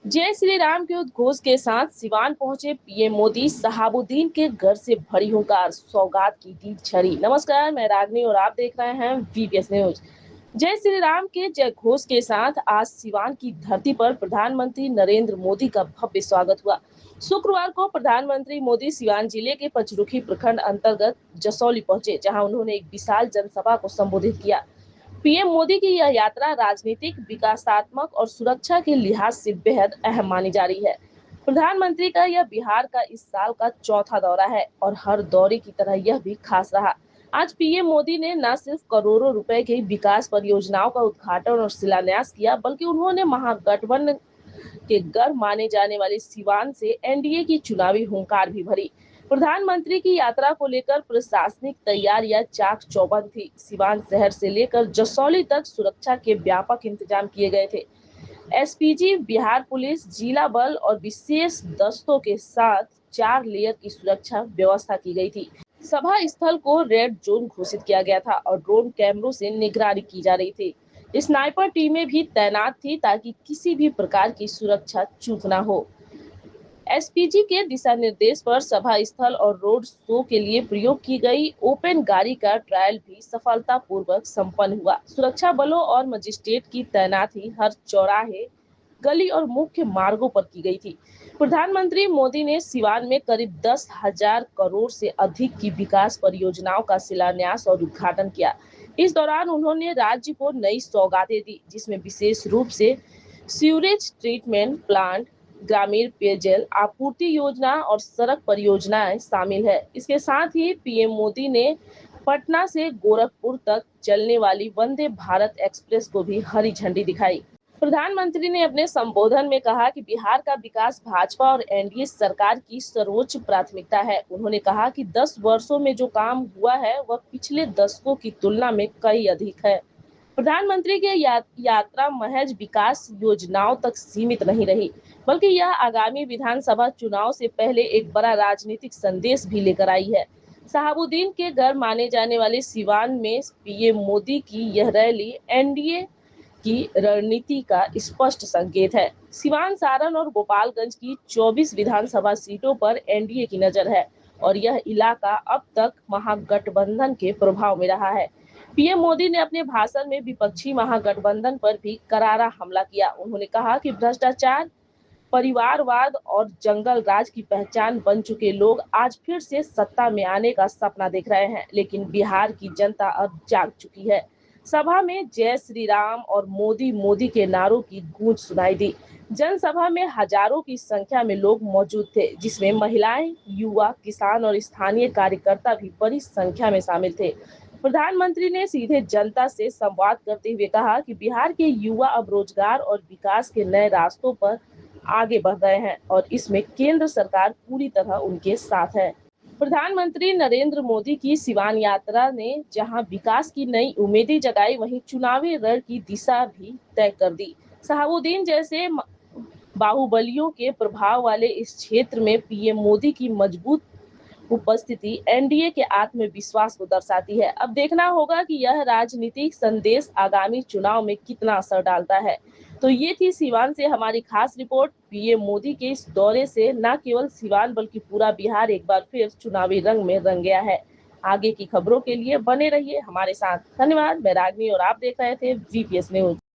जय श्री राम के उद्घोष के साथ सिवान पहुंचे पीएम मोदी। शहाबुद्दीन के घर से भरी हुंकार, सौगात की दी छड़ी। नमस्कार, मैं रागनी और आप देख रहे हैं वीपीएस न्यूज। जय श्री राम के जय घोष के साथ आज सिवान की धरती पर प्रधानमंत्री नरेंद्र मोदी का भव्य स्वागत हुआ। शुक्रवार को प्रधानमंत्री मोदी सिवान जिले के पचरुखी प्रखंड अंतर्गत जसौली पहुंचे, जहां उन्होंने एक विशाल जनसभा को संबोधित किया। पीएम मोदी की यह यात्रा राजनीतिक, विकासात्मक और सुरक्षा के लिहाज से बेहद अहम मानी जा रही है। प्रधानमंत्री का यह बिहार का इस साल का चौथा दौरा है और हर दौरे की तरह यह भी खास रहा। आज पीएम मोदी ने न सिर्फ करोड़ों रुपए की विकास परियोजनाओं का उद्घाटन और शिलान्यास किया, बल्कि उन्होंने महागठबंधन के गर्व माने जाने वाले सिवान से एनडीए की चुनावी हुंकार भी भरी। प्रधानमंत्री की यात्रा को लेकर प्रशासनिक तैयारियां चाक चौबंद थी। सिवान शहर से लेकर जसौली तक सुरक्षा के व्यापक इंतजाम किए गए थे। एसपीजी, बिहार पुलिस, जिला बल और विशेष दस्तों के साथ 4 लेयर की सुरक्षा व्यवस्था की गई थी। सभा स्थल को रेड जोन घोषित किया गया था और ड्रोन कैमरों से निगरानी की जा रही थी। स्नाइपर टीमें भी तैनात थी ताकि किसी भी प्रकार की सुरक्षा चूक न हो। एसपीजी के दिशा निर्देश पर सभा स्थल और रोड शो के लिए प्रयोग की गई ओपन गाड़ी का ट्रायल भी सफलतापूर्वक संपन्न हुआ। सुरक्षा बलों और मजिस्ट्रेट की तैनाती हर चौराहे, गली और मुख्य मार्गों पर की गई थी। प्रधानमंत्री मोदी ने सिवान में करीब 10,000 करोड़ से अधिक की विकास परियोजनाओं का शिलान्यास और उद्घाटन किया। इस दौरान उन्होंने राज्य को नई सौगातें दी, जिसमें विशेष रूप से सीवरेज ट्रीटमेंट प्लांट, ग्रामीण पेयजल आपूर्ति योजना और सड़क परियोजनाएं शामिल है। इसके साथ ही पीएम मोदी ने पटना से गोरखपुर तक चलने वाली वंदे भारत एक्सप्रेस को भी हरी झंडी दिखाई। प्रधानमंत्री ने अपने संबोधन में कहा कि बिहार का विकास भाजपा और एनडीए सरकार की सर्वोच्च प्राथमिकता है। उन्होंने कहा कि 10 वर्षों में जो काम हुआ है वह पिछले दशकों की तुलना में कई अधिक है। प्रधानमंत्री की यात्रा महज विकास योजनाओं तक सीमित नहीं रही, बल्कि यह आगामी विधानसभा चुनाव से पहले एक बड़ा राजनीतिक संदेश भी लेकर आई है। शहाबुद्दीन के घर माने जाने वाले सिवान में पीएम मोदी की यह रैली एनडीए की रणनीति का स्पष्ट संकेत है। सिवान, सारण और गोपालगंज की 24 विधानसभा सीटों पर एनडीए की नजर है और यह इलाका अब तक महागठबंधन के प्रभाव में रहा है। पीएम मोदी ने अपने भाषण में विपक्षी महागठबंधन पर भी करारा हमला किया। उन्होंने कहा कि भ्रष्टाचार, परिवारवाद और जंगल राज की पहचान बन चुके लोग आज फिर से सत्ता में आने का सपना देख रहे हैं, लेकिन बिहार की जनता अब जाग चुकी है। सभा में जय श्री राम और मोदी मोदी के नारों की गूंज सुनाई दी। जनसभा में हजारों की संख्या में लोग मौजूद थे, जिसमें महिलाएं, युवा, किसान और स्थानीय कार्यकर्ता भी बड़ी संख्या में शामिल थे। प्रधानमंत्री ने सीधे जनता से संवाद करते हुए कहा कि बिहार के युवा अब रोजगार और विकास के नए रास्तों पर आगे बढ़ रहे हैं और इसमें केंद्र सरकार पूरी तरह उनके साथ है। प्रधानमंत्री नरेंद्र मोदी की सिवान यात्रा ने जहां विकास की नई उम्मीदें जगाई, वहीं चुनावी रण की दिशा भी तय कर दी। शहाबुद्दीन जैसे बाहुबलियों के प्रभाव वाले इस क्षेत्र में पीएम मोदी की मजबूत उपस्थिति एनडीए के आत्मविश्वास को दर्शाती है। अब देखना होगा कि यह राजनीतिक संदेश आगामी चुनाव में कितना असर डालता है। तो ये थी सिवान से हमारी खास रिपोर्ट। पीएम मोदी के इस दौरे से न केवल सिवान बल्कि पूरा बिहार एक बार फिर चुनावी रंग में रंग गया है। आगे की खबरों के लिए बने रहिए हमारे साथ। धन्यवाद। मैं रागनी और आप देख रहे थे वीपीएस न्यूज।